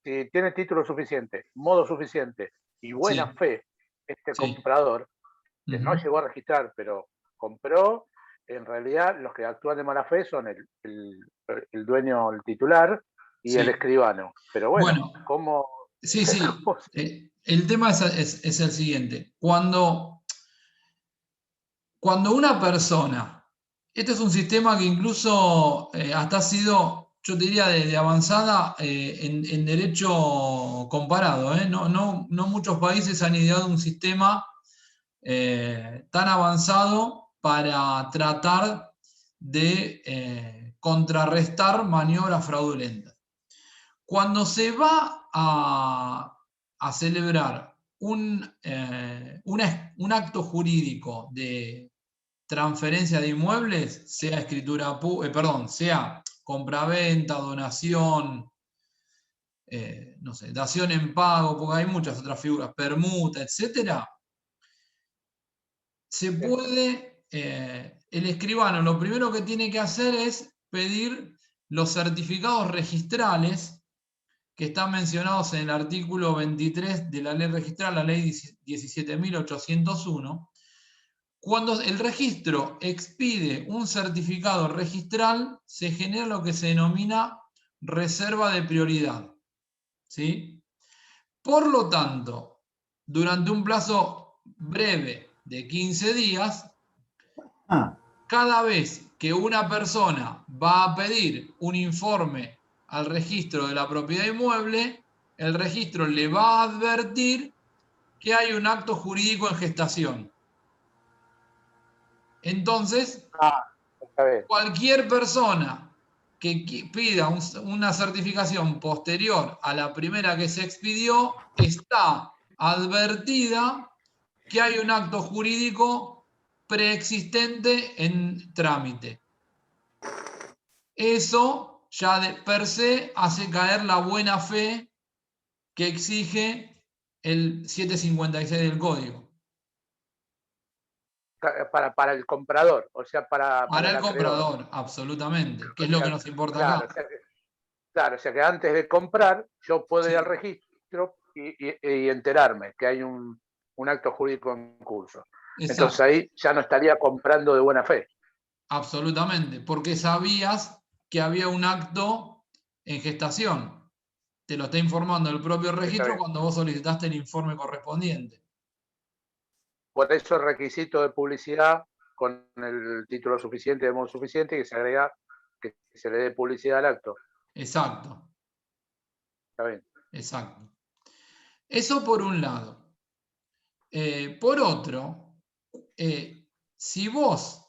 si tiene título suficiente, modo suficiente y buena Sí, fe, este sí. comprador, que no Ujú. llegó a registrar, pero compró, en realidad los que actúan de mala fe son el dueño, el titular y el Sí. escribano. Pero bueno, Bueno, ¿cómo? sí, sí. cómo El tema es el siguiente. Cuando una persona, este es un sistema que incluso hasta ha sido, yo te diría, de avanzada en derecho comparado. No muchos países han ideado un sistema tan avanzado para tratar de contrarrestar maniobras fraudulentas. Cuando se va a celebrar un acto jurídico de transferencia de inmuebles, sea sea compraventa, donación, no sé, dación en pago, porque hay muchas otras figuras, permuta, etcétera, se puede, el escribano lo primero que tiene que hacer es pedir los certificados registrales que están mencionados en el artículo 23 de la ley registral, la ley 17.801. Cuando el registro expide un certificado registral, se genera lo que se denomina reserva de prioridad, ¿sí? Por lo tanto, durante un plazo breve de 15 días, cada vez que una persona va a pedir un informe al registro de la propiedad inmueble, el registro le va a advertir que hay un acto jurídico en gestación. Entonces, está bien. cualquier persona que pida una certificación posterior a la primera que se expidió está advertida que hay un acto jurídico preexistente en trámite. Eso ya de per se hace caer la buena fe que exige el 756 del código. Para el comprador, o sea, para Para el el acreedor. comprador, absolutamente, que O es lo que sea, nos importa claro, acá. o sea que, claro, o sea que antes de comprar, yo puedo ir al Sí, registro y enterarme que hay un acto jurídico en curso. Entonces exacto, ahí ya no estaría comprando de buena fe. absolutamente, porque sabías que había un acto en gestación. Te lo está informando el propio Está registro bien. cuando vos solicitaste el informe correspondiente. Por eso el requisito de publicidad con el título suficiente, de modo suficiente, que se agrega que se le dé publicidad al acto. Exacto, Está bien. exacto. Eso por un lado. Por otro, si vos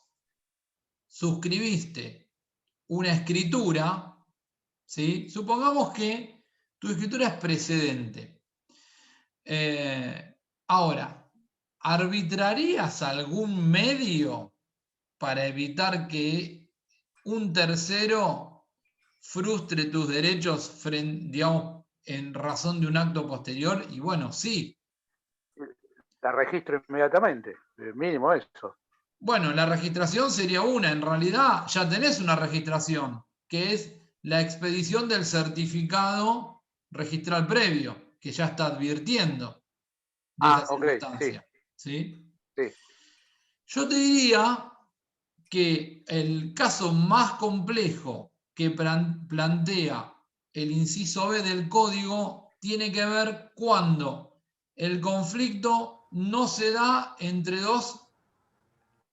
suscribiste una escritura, ¿sí? Supongamos que tu escritura es precedente. Ahora, ¿arbitrarías algún medio para evitar que un tercero frustre tus derechos, digamos, en razón de un acto posterior? Y bueno, sí. La registro inmediatamente, mínimo eso. Bueno, la registración sería una. En realidad ya tenés una registración, que es la expedición del certificado registral previo, que ya está advirtiendo de esta Ok, sí, circunstancia. ¿Sí? sí. Yo te diría que el caso más complejo que plantea el inciso B del código tiene que ver cuando el conflicto no se da entre dos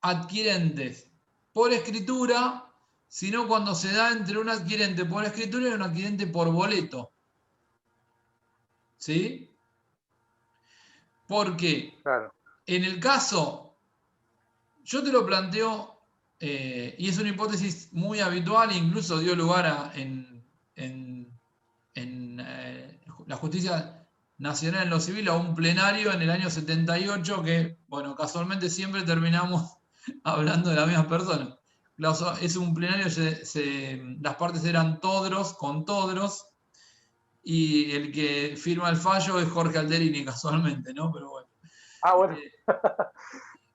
adquirentes por escritura, sino cuando se da entre un adquirente por escritura y un adquirente por boleto. ¿Sí? Porque Claro. en el caso, yo te lo planteo, y es una hipótesis muy habitual, incluso dio lugar en la justicia nacional en lo civil a un plenario en el año 78 que, bueno, casualmente siempre terminamos hablando de la misma persona. Es un plenario, las partes eran todros con todros, y el que firma el fallo es Jorge Alderini, casualmente, ¿no? Bueno. Eh,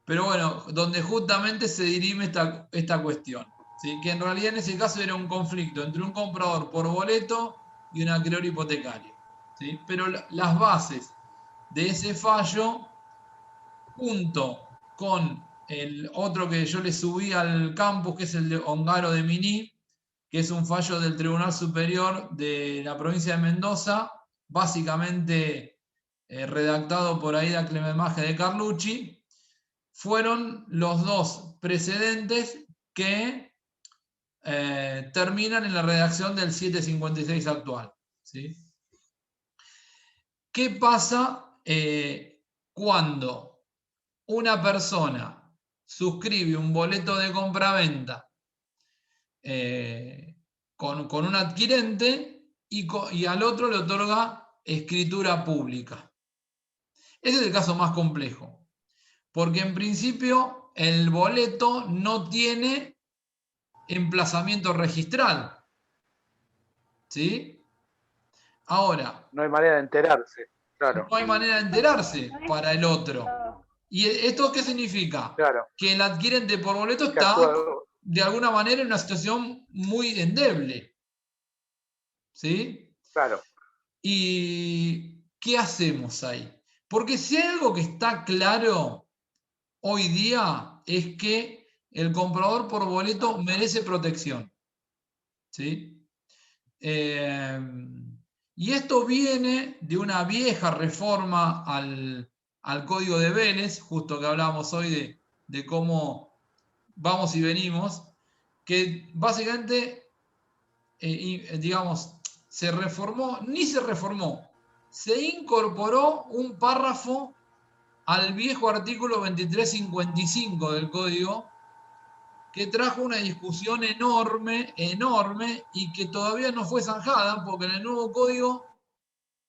pero bueno, donde justamente se dirime esta cuestión, ¿sí? Que en realidad en ese caso era un conflicto entre un comprador por boleto y un acreedor hipotecario, ¿sí? Pero las bases de ese fallo, junto con el otro que yo le subí al campus, que es el de Ongaro de Miní, que es un fallo del Tribunal Superior de la provincia de Mendoza, básicamente redactado por Aida Clememaje de Carlucci, fueron los dos precedentes que terminan en la redacción del 756 actual, ¿sí? ¿Qué pasa cuando una persona suscribe un boleto de compraventa con un adquirente y al otro le otorga escritura pública? Ese es el caso más complejo, porque en principio el boleto no tiene emplazamiento registral, ¿sí? Ahora, No hay manera de enterarse, claro, no hay manera de enterarse para el otro. ¿Y esto qué significa? claro, Que el adquirente por boleto que está actúa, de alguna manera en una situación muy endeble, ¿sí? claro, ¿Y qué hacemos ahí? Porque si hay algo que está claro hoy día es que el comprador por boleto merece protección, ¿sí? Y esto viene de una vieja reforma al Código de Vélez, justo que hablábamos hoy de cómo vamos y venimos, que básicamente, digamos, se reformó, ni se reformó, se incorporó un párrafo al viejo artículo 2355 del Código, que trajo una discusión enorme, enorme, y que todavía no fue zanjada, porque en el nuevo código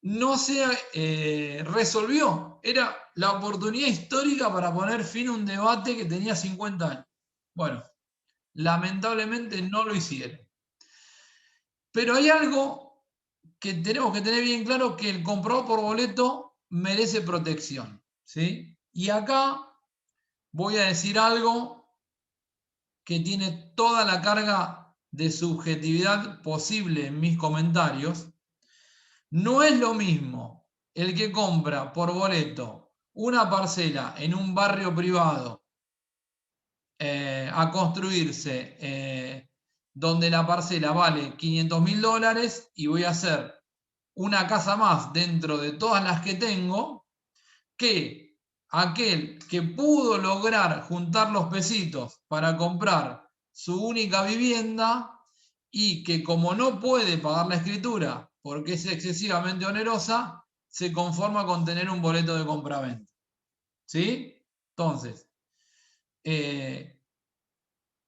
no se resolvió. Era la oportunidad histórica para poner fin a un debate que tenía 50 años. Bueno, lamentablemente no lo hicieron. Pero hay algo que tenemos que tener bien claro, que el comprador por boleto merece protección, ¿sí? Y acá voy a decir algo que tiene toda la carga de subjetividad posible en mis comentarios. No es lo mismo el que compra por boleto una parcela en un barrio privado a construirse, donde la parcela vale $500.000 y voy a hacer una casa más dentro de todas las que tengo, que aquel que pudo lograr juntar los pesitos para comprar su única vivienda y que, como no puede pagar la escritura porque es excesivamente onerosa, se conforma con tener un boleto de compraventa. ¿Sí? Entonces, en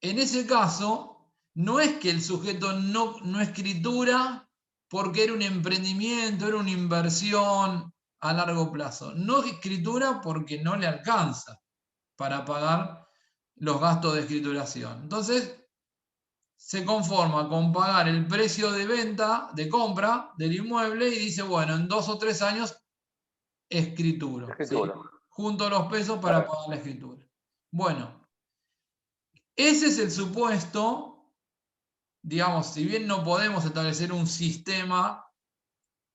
ese caso, no es que el sujeto no escritura porque era un emprendimiento, era una inversión a largo plazo. No escritura porque no le alcanza para pagar los gastos de escrituración. Entonces, se conforma con pagar el precio de venta, de compra del inmueble, y dice, bueno, en 2 o 3 años escrituro, ¿sí? Junto a los pesos para pagar la escritura. Bueno, ese es el supuesto, digamos, si bien no podemos establecer un sistema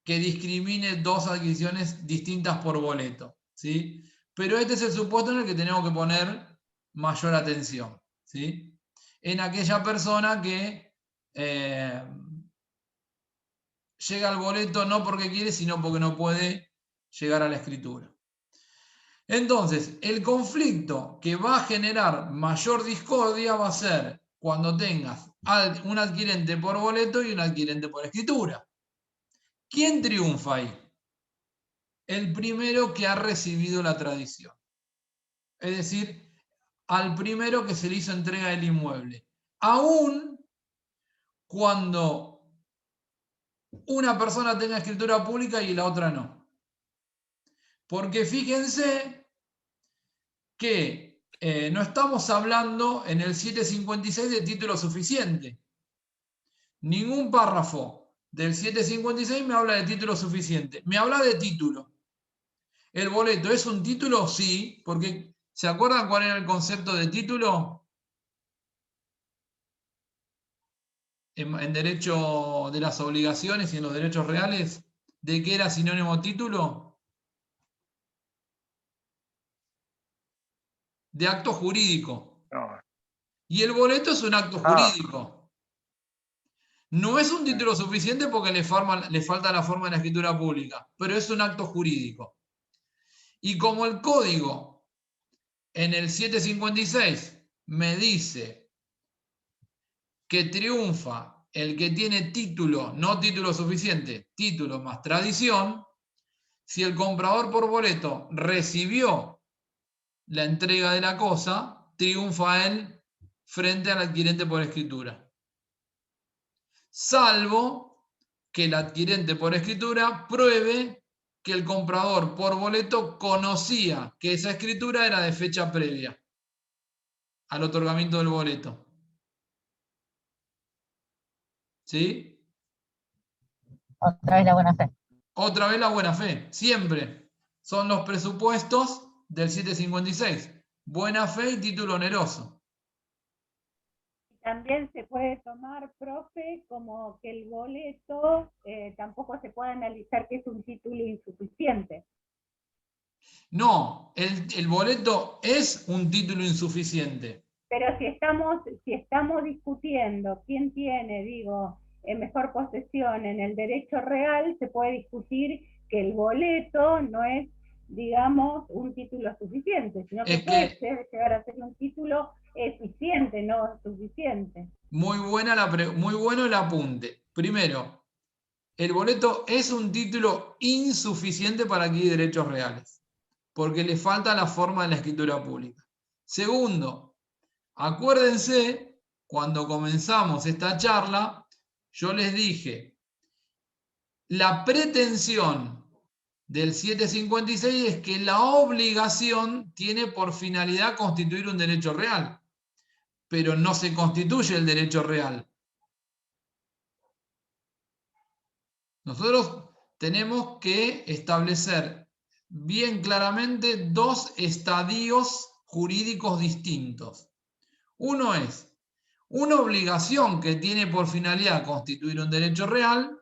que discrimine dos adquisiciones distintas por boleto, ¿sí? Pero este es el supuesto en el que tenemos que poner mayor atención, ¿sí? En aquella persona que llega al boleto no porque quiere, sino porque no puede llegar a la escritura. Entonces, el conflicto que va a generar mayor discordia va a ser cuando tengas un adquirente por boleto y un adquirente por escritura. ¿Quién triunfa ahí? El primero que ha recibido la tradición. Es decir, al primero que se le hizo entrega del inmueble. Aún cuando una persona tenga escritura pública y la otra no. Porque fíjense que no estamos hablando en el 756 de título suficiente. Ningún párrafo del 756 me habla de título suficiente. Me habla de título. ¿El boleto es un título? Sí, porque ¿se acuerdan cuál era el concepto de título? en derecho de las obligaciones y en los derechos reales, ¿de qué era sinónimo título? De acto jurídico. No. Y el boleto es un acto Ah, jurídico. No es un título suficiente porque le falta la forma de la escritura pública, pero es un acto jurídico. Y como el código en el 756 me dice que triunfa el que tiene título, no título suficiente, título más tradición, si el comprador por boleto recibió la entrega de la cosa, triunfa él frente al adquirente por escritura. Salvo que el adquirente por escritura pruebe que el comprador por boleto conocía que esa escritura era de fecha previa al otorgamiento del boleto. ¿Sí? Otra vez la buena fe. Otra vez la buena fe, siempre. Son los presupuestos del 756. Buena fe y título oneroso. También se puede tomar, profe, como que el boleto tampoco se puede analizar que es un título insuficiente. No, el boleto es un título insuficiente. Pero si estamos discutiendo quién tiene, digo, mejor posesión en el derecho real, se puede discutir que el boleto no es, digamos, un título suficiente, sino que puede llegar a ser un título eficiente, no suficiente. Muy bueno el apunte. Primero, el boleto es un título insuficiente para adquirir derechos reales, porque le falta la forma de la escritura pública. Segundo, acuérdense, cuando comenzamos esta charla, yo les dije, la pretensión del 756 es que la obligación tiene por finalidad constituir un derecho real, pero no se constituye el derecho real. Nosotros tenemos que establecer bien claramente dos estadios jurídicos distintos. Uno es una obligación que tiene por finalidad constituir un derecho real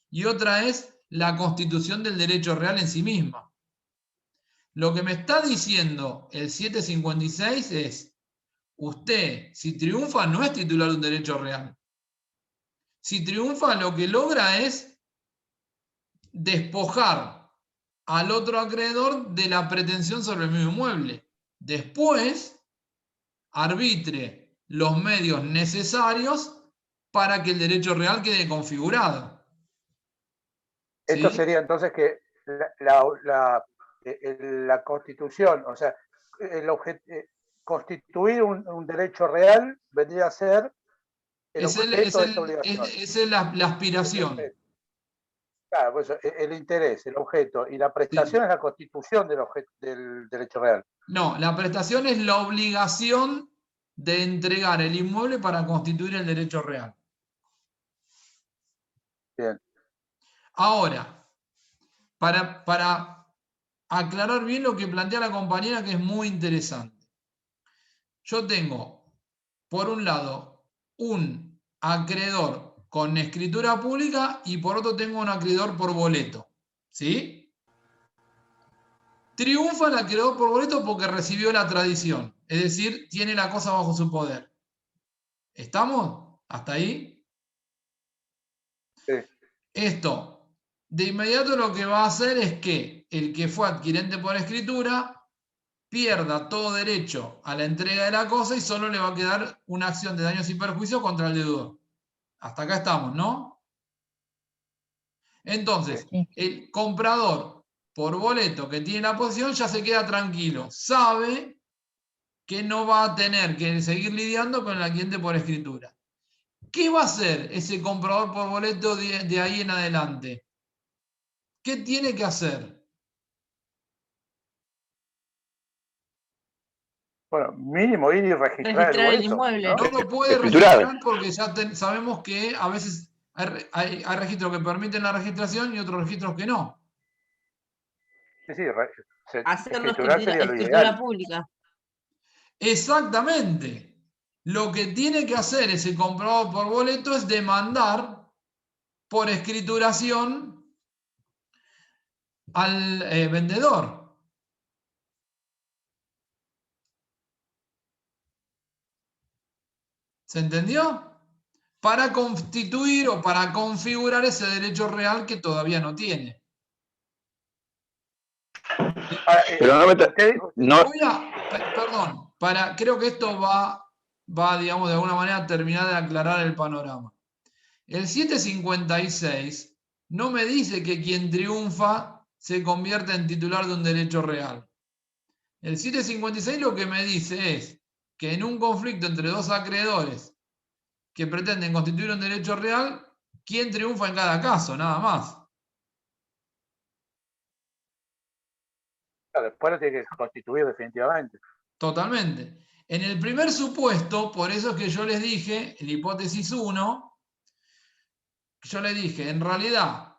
y otra es la constitución del derecho real en sí misma. Lo que me está diciendo el 756 es, usted, si triunfa, no es titular de un derecho real. Si triunfa, lo que logra es despojar al otro acreedor de la pretensión sobre el mismo inmueble. Después, arbitre los medios necesarios para que el derecho real quede configurado. Esto ¿Sí? sería entonces que la Constitución, o sea, constituir un derecho real vendría a ser el objeto de esta obligación. Esa es la aspiración. Claro, pues el interés, el objeto, y la prestación es la constitución del derecho real. No, la prestación es la obligación de entregar el inmueble para constituir el derecho real. Bien. Ahora, para aclarar bien lo que plantea la compañera, que es muy interesante. Yo tengo, por un lado, un acreedor con escritura pública y por otro tengo un acreedor por boleto. ¿Sí? Triunfa el acreedor por boleto porque recibió la tradición, es decir, tiene la cosa bajo su poder. ¿Estamos? ¿Hasta ahí? Sí. Esto, de inmediato lo que va a hacer es que el que fue adquirente por escritura pierda todo derecho a la entrega de la cosa y solo le va a quedar una acción de daños y perjuicios contra el deudor. Hasta acá estamos, ¿no? Entonces, Sí. el comprador por boleto que tiene la posesión ya se queda tranquilo, sabe que no va a tener que seguir lidiando con el adquirente por escritura. ¿Qué va a hacer ese comprador por boleto de ahí en adelante? ¿Qué tiene que hacer? Bueno, mínimo ir y registrar el inmueble. ¿no? No lo puede registrar porque ya sabemos que a veces hay registros que permiten la registración y otros registros que no. Sí, Hacerlo escriturar sería lo ideal. pública. Exactamente. lo que tiene que hacer ese comprador por boleto es demandar por escrituración al vendedor. ¿Se entendió? Para constituir o para configurar ese derecho real que todavía no tiene. Pero no, Perdón, creo que esto va, digamos, de alguna manera a terminar de aclarar el panorama. El 756 no me dice que quien triunfa se convierta en titular de un derecho real. El 756 lo que me dice es que en un conflicto entre dos acreedores que pretenden constituir un derecho real, ¿quién triunfa en cada caso? Nada más. después lo tiene que constituir definitivamente. Totalmente. En el primer supuesto, por eso es que yo les dije, en hipótesis 1, yo les dije, en realidad,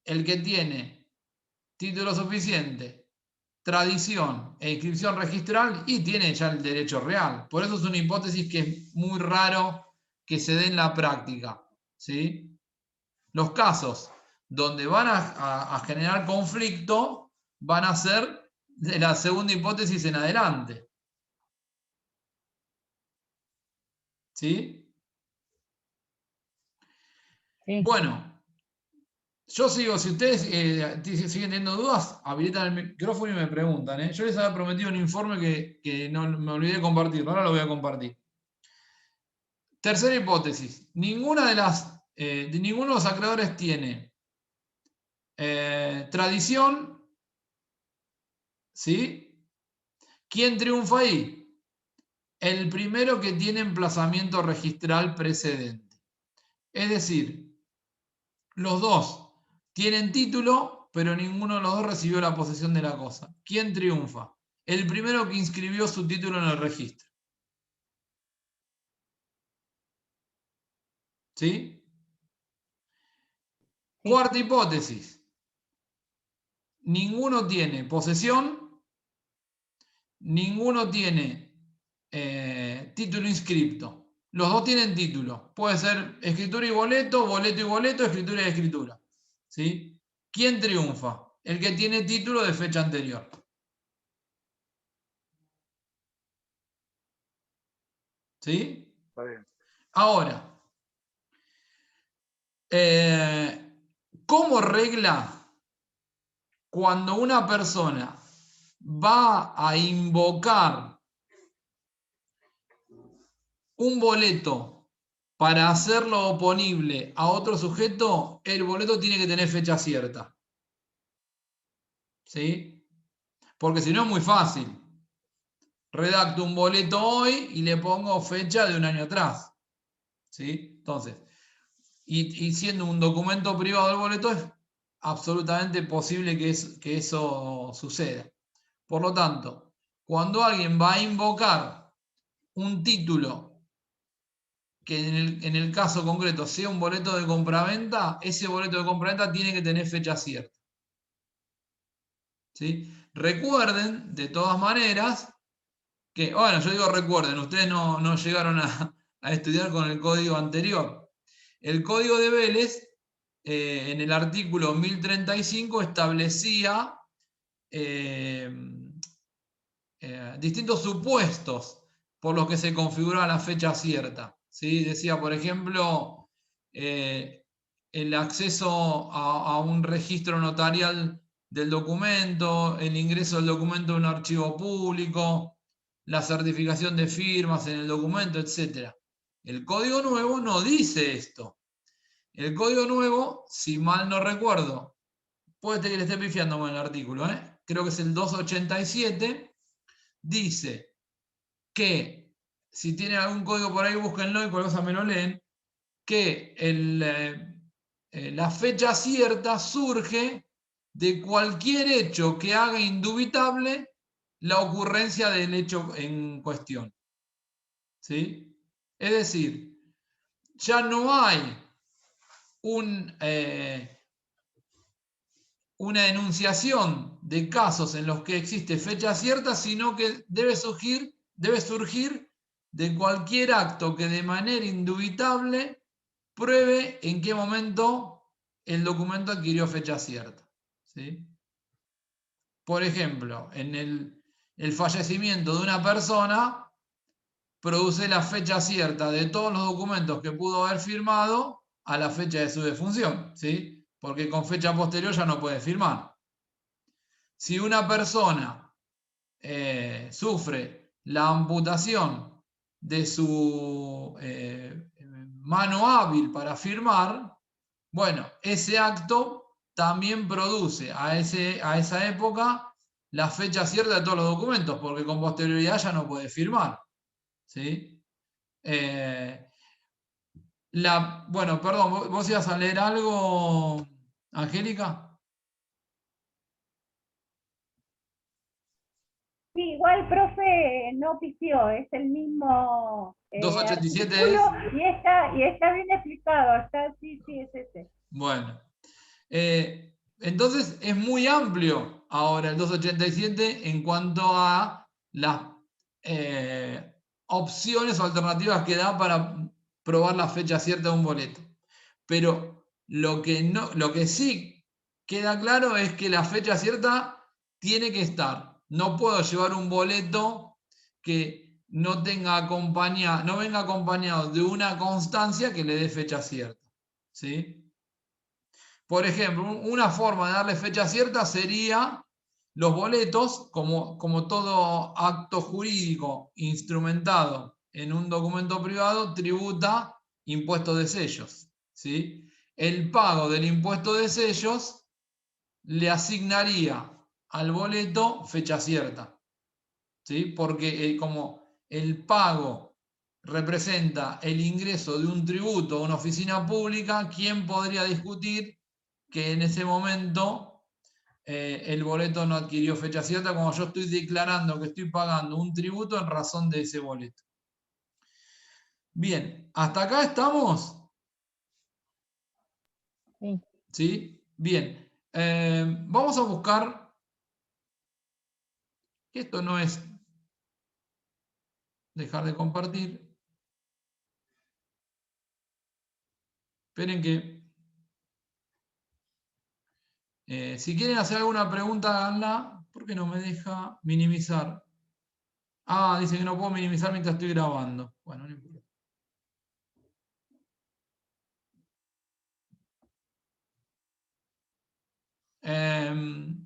el que tiene título suficiente, tradición e inscripción registral, y tiene ya el derecho real. Por eso es una hipótesis que es muy raro que se dé en la práctica, ¿sí? Los casos donde van a generar conflicto van a ser de la segunda hipótesis en adelante. ¿Sí? Sí. Bueno, yo sigo, si ustedes siguen teniendo dudas, habilitan el micrófono y me preguntan. Yo les había prometido un informe que no me olvidé de compartir, ahora lo voy a compartir. Tercera hipótesis, ninguno de los acreedores tiene tradición, ¿sí? ¿Quién triunfa ahí? El primero que tiene emplazamiento registral precedente. Es decir, los dos tienen título, pero ninguno de los dos recibió la posesión de la cosa. ¿Quién triunfa? El primero que inscribió su título en el registro. ¿Sí? Cuarta hipótesis. Ninguno tiene posesión, ninguno tiene título inscripto. Los dos tienen título. Puede ser escritura y boleto, boleto y boleto, escritura y escritura. ¿Sí? ¿Quién triunfa? El que tiene título de fecha anterior. ¿Sí? Está bien. Ahora, como regla, cuando una persona va a invocar un boleto para hacerlo oponible a otro sujeto, el boleto tiene que tener fecha cierta. ¿Sí? Porque si no es muy fácil. Redacto un boleto hoy y le pongo fecha de un año atrás. ¿Sí? Entonces, y siendo un documento privado del boleto, es absolutamente posible que eso suceda. Por lo tanto, cuando alguien va a invocar un título que en el caso concreto sea un boleto de compraventa, ese boleto de compraventa tiene que tener fecha cierta. ¿Sí? Recuerden, de todas maneras, que, bueno, yo digo recuerden, ustedes no llegaron a estudiar con el código anterior. El código de Vélez, en el artículo 1035, establecía distintos supuestos por los que se configuraba la fecha cierta. ¿Sí? Decía, por ejemplo, el acceso a un registro notarial del documento, el ingreso del documento a un archivo público, la certificación de firmas en el documento, etc. El código nuevo no dice esto. El código nuevo, si mal no recuerdo, puede ser que le esté pifiando con el artículo, creo que es el 287, dice que, si tienen algún código por ahí, búsquenlo y cualquier cosa me lo leen, que la fecha cierta surge de cualquier hecho que haga indubitable la ocurrencia del hecho en cuestión. ¿Sí? Es decir, ya no hay una enunciación de casos en los que existe fecha cierta, sino que debe surgir de cualquier acto que de manera indubitable pruebe en qué momento el documento adquirió fecha cierta. ¿Sí? Por ejemplo, en el fallecimiento de una persona, produce la fecha cierta de todos los documentos que pudo haber firmado a la fecha de su defunción, ¿sí? Porque con fecha posterior ya no puede firmar. Si una persona sufre la amputación de su mano hábil para firmar, bueno, ese acto también produce a esa época la fecha cierta de todos los documentos, porque con posterioridad ya no puede firmar. ¿Sí? Bueno, perdón, ¿vos ibas a leer algo, Angélica? Sí, igual, profe, no pifió, es el mismo 287 artículo es. y está bien explicado, sí, es ese. Bueno, entonces es muy amplio ahora el 287 en cuanto a las opciones o alternativas que da para probar la fecha cierta de un boleto. Pero lo que sí queda claro es que la fecha cierta tiene que estar. No puedo llevar un boleto que no venga acompañado de una constancia que le dé fecha cierta. ¿Sí? Por ejemplo, una forma de darle fecha cierta sería los boletos, como todo acto jurídico instrumentado en un documento privado, tributa impuestos de sellos. ¿Sí? El pago del impuesto de sellos le asignaría al boleto fecha cierta. ¿Sí? Porque como el pago representa el ingreso de un tributo a una oficina pública, ¿quién podría discutir que en ese momento el boleto no adquirió fecha cierta, como yo estoy declarando que estoy pagando un tributo en razón de ese boleto? Bien, ¿hasta acá estamos? Sí. ¿Sí? Bien. Vamos a buscar, que esto no es dejar de compartir. Esperen que, si quieren hacer alguna pregunta, háganla. ¿Por qué no me deja minimizar? Ah, dice que no puedo minimizar mientras estoy grabando. Bueno, no importa.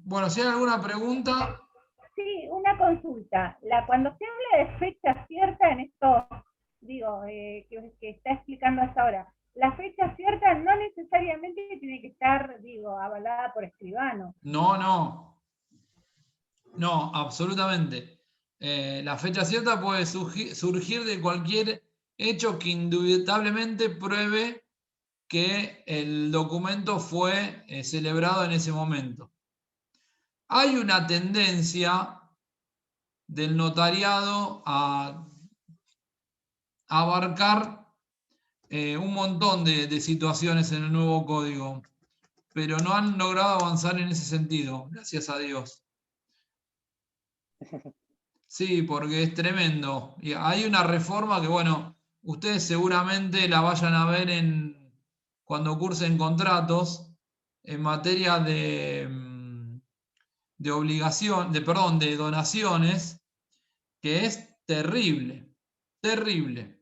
Bueno, si hay alguna pregunta. Sí, una consulta. Cuando se habla de fecha cierta en esto, digo, que está explicando hasta ahora, la fecha cierta no necesariamente tiene que estar, digo, avalada por escribano. No, absolutamente. La fecha cierta puede surgir de cualquier hecho que indubitablemente pruebe que el documento fue celebrado en ese momento. Hay una tendencia del notariado a abarcar un montón de situaciones en el nuevo código, pero no han logrado avanzar en ese sentido, gracias a Dios. Sí, porque es tremendo. Y hay una reforma que, bueno, ustedes seguramente la vayan a ver cuando cursen contratos en materia de obligación, de donaciones, que es terrible, terrible.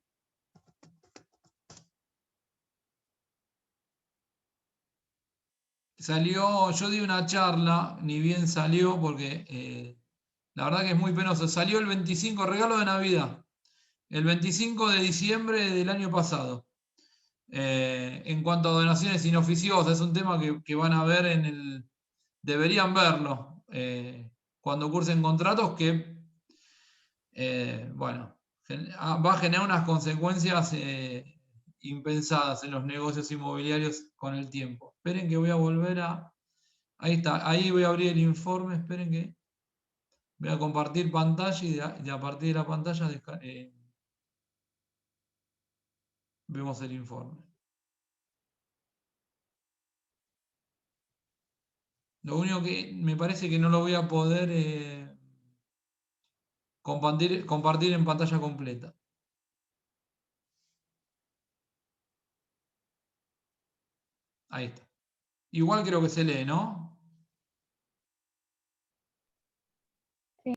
Yo di una charla, ni bien salió, porque la verdad que es muy penoso. Salió el 25, regalo de Navidad, el 25 de diciembre del año pasado. En cuanto a donaciones inoficiosas, es un tema que van a ver deberían verlo cuando cursen contratos que, bueno, va a generar unas consecuencias impensadas en los negocios inmobiliarios con el tiempo. Esperen que voy a volver a... Ahí está, ahí voy a abrir el informe, esperen que voy a compartir pantalla y a partir de la pantalla vemos el informe. Lo único que me parece que no lo voy a poder compartir en pantalla completa. Ahí está. Igual creo que se lee, ¿no? Sí.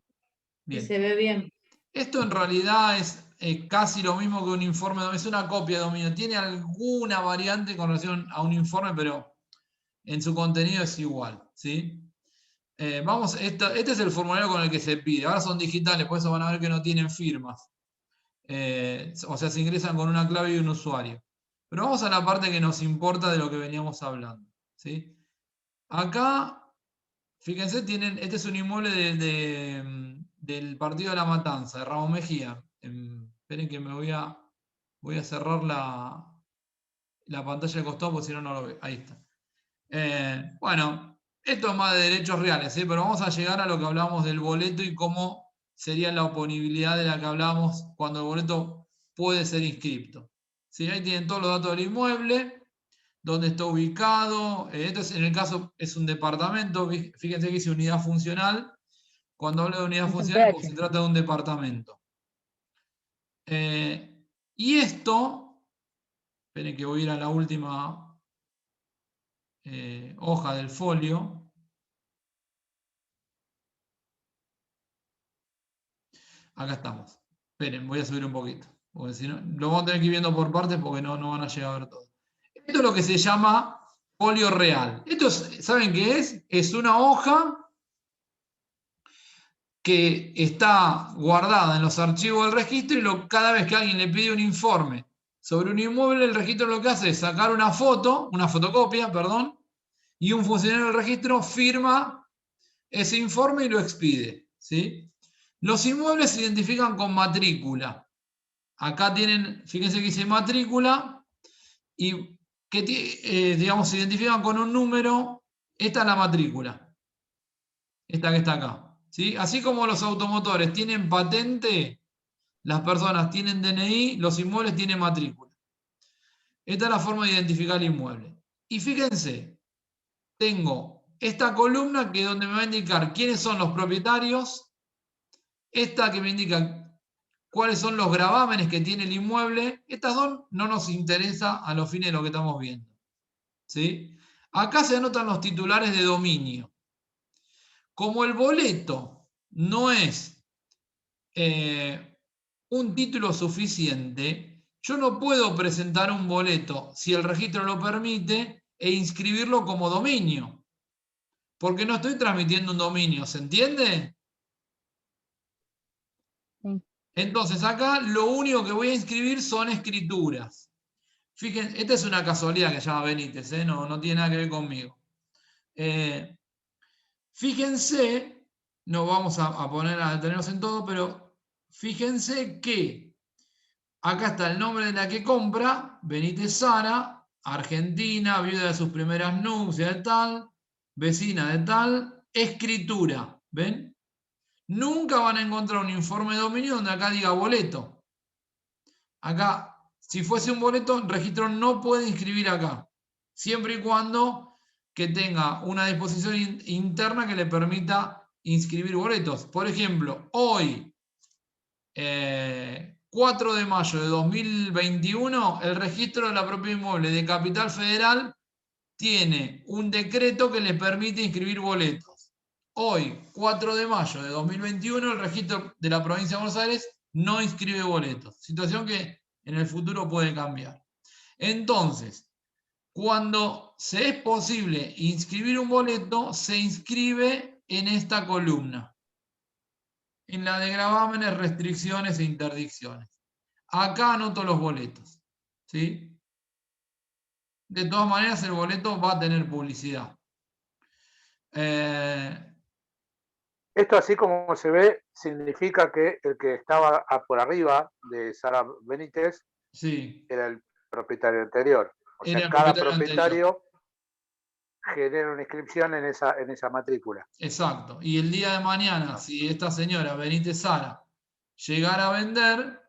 Bien. Sí, se ve bien. Esto en realidad es casi lo mismo que un informe, es una copia de dominio. Tiene alguna variante con relación a un informe, pero en su contenido es igual, ¿sí? Este es el formulario con el que se pide. Ahora son digitales, por eso van a ver que no tienen firmas. O sea, se ingresan con una clave y un usuario. Pero vamos a la parte que nos importa de lo que veníamos hablando, ¿sí? Acá, fíjense, este es un inmueble del partido de La Matanza, de Ramón Mejía. Esperen que voy a cerrar la pantalla de costado, porque si no, no lo veo. Ahí está. Bueno, esto es más de derechos reales, ¿sí? Pero vamos a llegar a lo que hablamos del boleto y cómo sería la oponibilidad de la que hablábamos cuando el boleto puede ser inscripto. ¿Sí? Ahí tienen todos los datos del inmueble, dónde está ubicado. Esto en el caso es un departamento. Fíjense que dice unidad funcional. Cuando hablo de unidad Es un funcional, PH. se trata de un departamento. Y esto, esperen que voy a ir a la última hoja del folio. Acá estamos. Esperen, voy a subir un poquito. Porque si no, lo vamos a tener que ir viendo por partes porque no van a llegar a ver todo. Esto es lo que se llama folio real. Esto ¿saben qué es? Es una hoja que está guardada en los archivos del registro y cada vez que alguien le pide un informe sobre un inmueble, el registro lo que hace es sacar una fotocopia, perdón, y un funcionario del registro firma ese informe y lo expide, ¿sí? Los inmuebles se identifican con matrícula. Acá tienen, fíjense que dice matrícula y que digamos, se identifican con un número. Esta es la matrícula. Esta que está acá. ¿Sí? Así como los automotores tienen patente, las personas tienen DNI, los inmuebles tienen matrícula. Esta es la forma de identificar el inmueble. Y fíjense, tengo esta columna que es donde me va a indicar quiénes son los propietarios. Esta que me indica cuáles son los gravámenes que tiene el inmueble. Estas dos no nos interesa a los fines de lo que estamos viendo, ¿sí? Acá se anotan los titulares de dominio. Como el boleto no es un título suficiente, yo no puedo presentar un boleto, si el registro lo permite, e inscribirlo como dominio, porque no estoy transmitiendo un dominio, ¿se entiende? Sí. Entonces acá lo único que voy a inscribir son escrituras. Fíjense, esta es una casualidad que se llama Benítez, no tiene nada que ver conmigo. Fíjense, no vamos a poner a detenernos en todo, pero fíjense que acá está el nombre de la que compra, Benítez Sara, Argentina, viuda de sus primeras nupcias de tal, vecina de tal, escritura, ¿ven? Nunca van a encontrar un informe de dominio donde acá diga boleto. Acá, si fuese un boleto, el registro no puede inscribir acá, siempre y cuando que tenga una disposición interna que le permita inscribir boletos. Por ejemplo, hoy, 4 de mayo de 2021, el registro de la propiedad inmueble de Capital Federal tiene un decreto que le permite inscribir boletos. Hoy, 4 de mayo de 2021, el registro de la provincia de Buenos Aires no inscribe boletos. Situación que en el futuro puede cambiar. Entonces, cuando se es posible inscribir un boleto, se inscribe en esta columna, en la de gravámenes, restricciones e interdicciones. Acá anoto los boletos, ¿sí? De todas maneras, el boleto va a tener publicidad. Esto, así como se ve, significa que el que estaba por arriba de Sara Benítez Sí. era el propietario anterior. O Era sea, el cada propietario propietario genera una inscripción en esa matrícula. Exacto. Y el día de mañana, si esta señora Benítez Sara llegara a vender,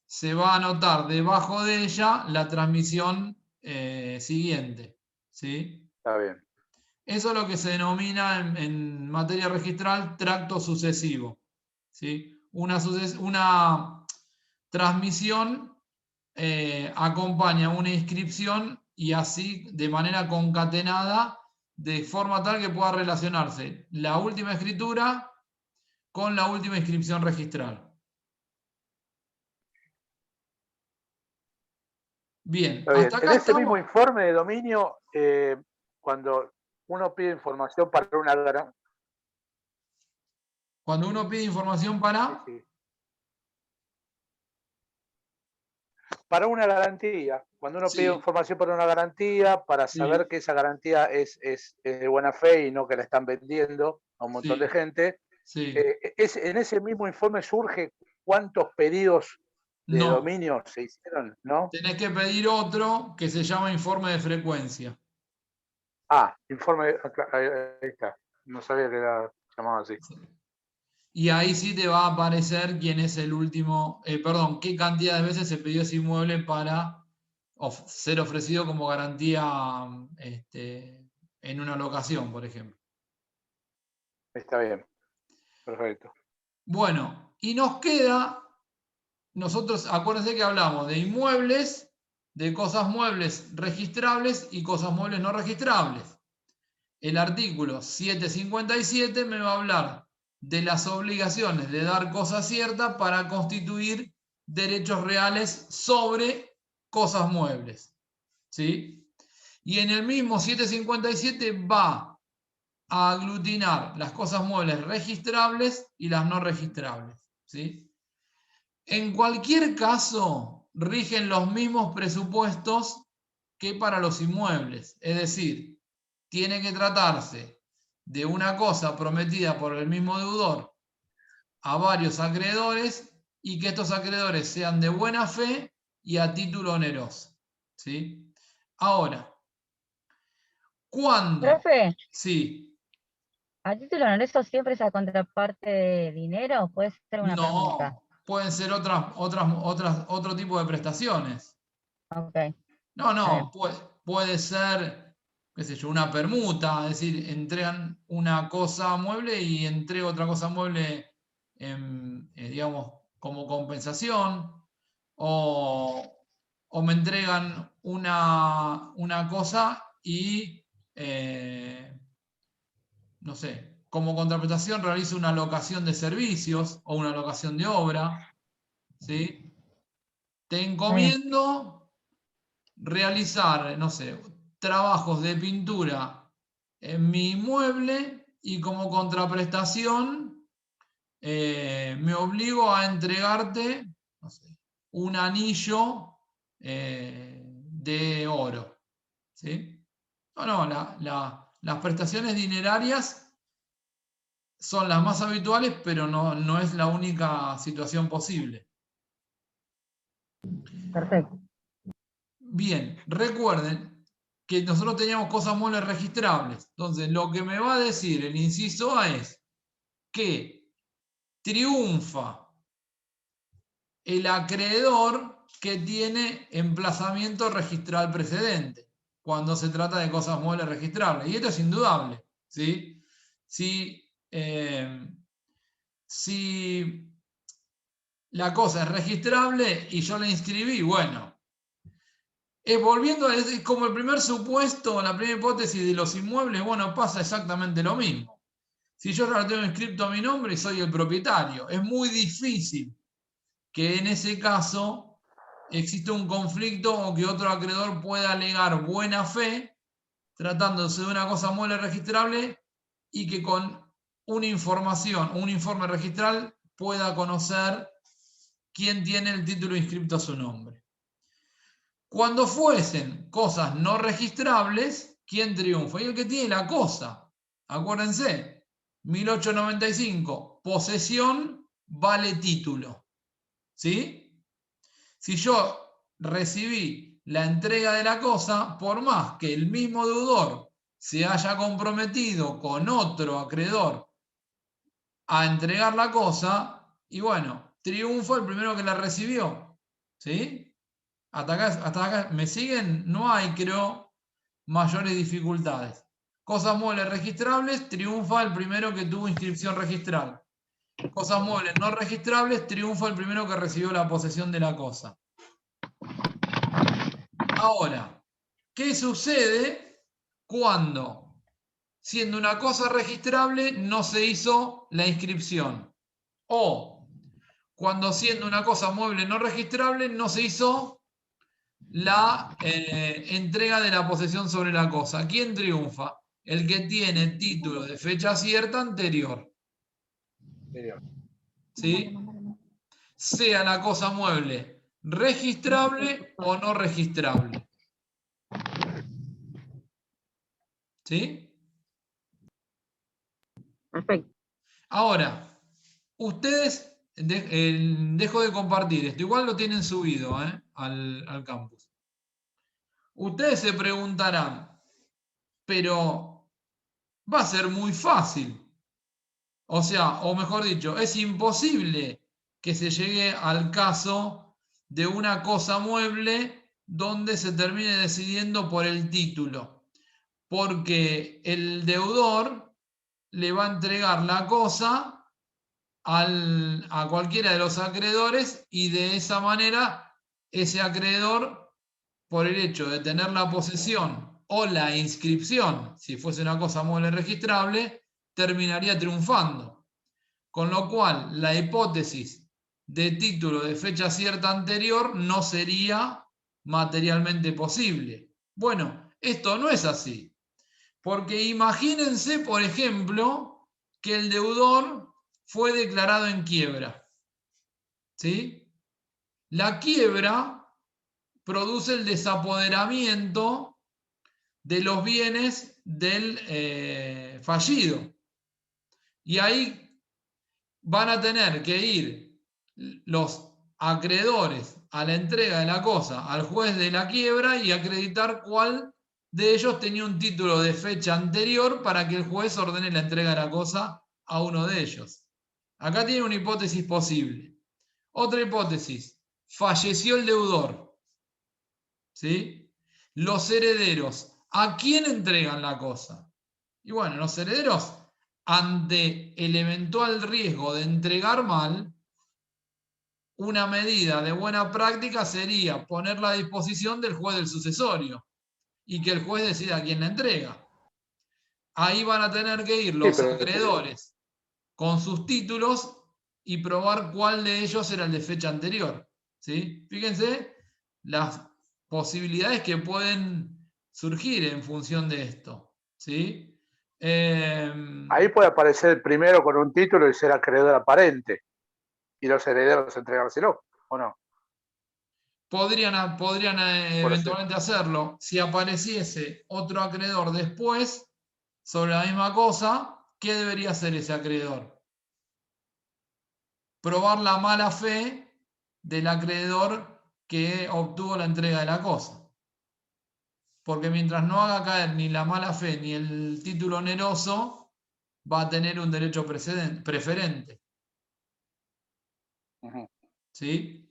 se va a anotar debajo de ella la transmisión siguiente, ¿sí? Está bien. Eso es lo que se denomina en materia registral tracto sucesivo, ¿sí? Una transmisión acompaña una inscripción y así de manera concatenada, de forma tal que pueda relacionarse la última escritura con la última inscripción registral. Bien, Está bien. hasta En acá ese mismo estamos. informe de dominio, cuando uno pide información para una garantía, Cuando uno pide información para... para una garantía, cuando uno pide Sí, información para una garantía, para sí, saber que esa garantía es de buena fe y no que la están vendiendo a un montón sí, de gente, sí. en ese mismo informe surge cuántos pedidos de No, dominio se hicieron, ¿no? tenés que pedir otro que se llama informe de frecuencia. Ah, informe, ahí está. No sabía que era llamado así. Y ahí sí te va a aparecer quién es el último, perdón, qué cantidad de veces se pidió ese inmueble para ser ofrecido como garantía en una locación, por ejemplo. Está bien, perfecto. Bueno, y nos queda, nosotros acuérdense que hablamos de inmuebles, de cosas muebles registrables y cosas muebles no registrables. El artículo 757 me va a hablar de las obligaciones de dar cosa cierta para constituir derechos reales sobre cosas muebles. ¿Sí? Y en el mismo 757 va a aglutinar las cosas muebles registrables y las no registrables. ¿Sí? En cualquier caso, rigen los mismos presupuestos que para los inmuebles. Es decir, tiene que tratarse de una cosa prometida por el mismo deudor a varios acreedores y que estos acreedores sean de buena fe y a título oneroso. ¿Sí? Ahora, ¿cuándo? Profe, Sí. ¿a título honorario siempre esa contraparte de dinero? ¿Puede ser una permuta? No, pueden ser otro tipo de prestaciones. Ok, No, está bien. no, puede ser, qué sé yo, una permuta, es decir, entregan una cosa mueble y entrego otra cosa mueble, digamos, como compensación, o me entregan una cosa y, no sé, como contraprestación realizo una locación de servicios o una locación de obra, ¿sí? Te Está bien. encomiendo realizar, no sé, trabajos de pintura en mi inmueble y como contraprestación me obligo a entregarte, no sé, un anillo de oro. ¿Sí? No, las prestaciones dinerarias son las más habituales, pero no es la única situación posible. Perfecto. Bien, recuerden que nosotros teníamos cosas muebles registrables. Entonces, lo que me va a decir el inciso A es que triunfa el acreedor que tiene emplazamiento registral precedente cuando se trata de cosas muebles registrables. Y esto es indudable. ¿Sí? Si la cosa es registrable y yo la inscribí, bueno, volviendo a es como el primer supuesto, la primera hipótesis de los inmuebles, bueno, pasa exactamente lo mismo. Si yo ahora tengo inscrito a mi nombre y soy el propietario, es muy difícil que en ese caso exista un conflicto o que otro acreedor pueda alegar buena fe tratándose de una cosa mueble registrable y que con una información, un informe registral pueda conocer quién tiene el título inscrito a su nombre. Cuando fuesen cosas no registrables, ¿quién triunfa? Y el que tiene la cosa. Acuérdense, 1895, posesión vale título. ¿Sí? Si yo recibí la entrega de la cosa, por más que el mismo deudor se haya comprometido con otro acreedor a entregar la cosa, y bueno, triunfa el primero que la recibió. ¿Sí? Hasta acá, ¿me siguen? No hay, creo, mayores dificultades. Cosas muebles registrables, triunfa el primero que tuvo inscripción registral. Cosas muebles no registrables, triunfa el primero que recibió la posesión de la cosa. Ahora, ¿Qué sucede cuando, siendo una cosa registrable, no se hizo la inscripción? O cuando, siendo una cosa mueble no registrable, no se hizo la entrega de la posesión sobre la cosa. ¿Quién triunfa? El que tiene título de fecha cierta anterior. ¿Sí? Sea la cosa mueble registrable o no registrable. ¿Sí? Perfecto. Ahora, ustedes, dejo de compartir esto, igual lo tienen subido al campus. Ustedes se preguntarán, pero va a ser muy fácil. O sea, o mejor dicho, es imposible que se llegue al caso de una cosa mueble donde se termine decidiendo por el título, porque el deudor le va a entregar la cosa a cualquiera de los acreedores y de esa manera ese acreedor, por el hecho de tener la posesión o la inscripción, si fuese una cosa mueble registrable, terminaría triunfando. Con lo cual, la hipótesis de título de fecha cierta anterior no sería materialmente posible. Bueno, esto no es así. Porque imagínense, por ejemplo, que el deudor fue declarado en quiebra. ¿Sí? La quiebra produce el desapoderamiento de los bienes del fallido. Y ahí van a tener que ir los acreedores a la entrega de la cosa al juez de la quiebra y acreditar cuál de ellos tenía un título de fecha anterior para que el juez ordene la entrega de la cosa a uno de ellos. Acá tiene una hipótesis posible. Otra hipótesis, falleció el deudor. ¿Sí? Los herederos, ¿a quién entregan la cosa? Y bueno, los herederos, ante el eventual riesgo de entregar mal, una medida de buena práctica sería ponerla a disposición del juez del sucesorio y que el juez decida a quién la entrega. Ahí van a tener que ir los acreedores con sus títulos y probar cuál de ellos era el de fecha anterior. ¿Sí? Fíjense las posibilidades que pueden surgir en función de esto. ¿Sí? Ahí puede aparecer el primero con un título y ser acreedor aparente y los herederos entregárselo, ¿o no? Podrían eventualmente hacerlo. Si apareciese otro acreedor después sobre la misma cosa, ¿qué debería hacer ese acreedor? Probar la mala fe del acreedor que obtuvo la entrega de la cosa. Porque mientras no haga caer ni la mala fe ni el título oneroso, va a tener un derecho preferente. ¿Sí?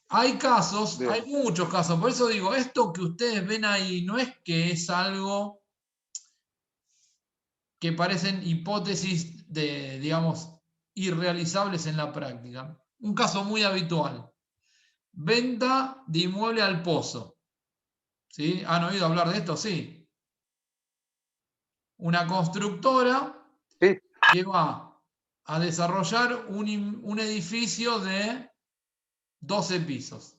Hay casos, hay muchos casos, por eso digo, esto que ustedes ven ahí no es que es algo que parecen hipótesis de, digamos, irrealizables en la práctica. Un caso muy habitual, venta de inmueble al pozo. ¿Sí? ¿Han oído hablar de esto? Sí. Una constructora que va a desarrollar un edificio de 12 pisos,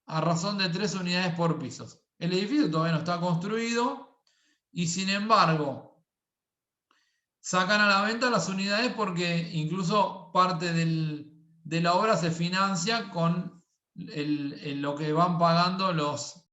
a razón de 3 unidades por piso. El edificio todavía no está construido y sin embargo sacan a la venta las unidades porque incluso parte de la obra se financia con lo que van pagando los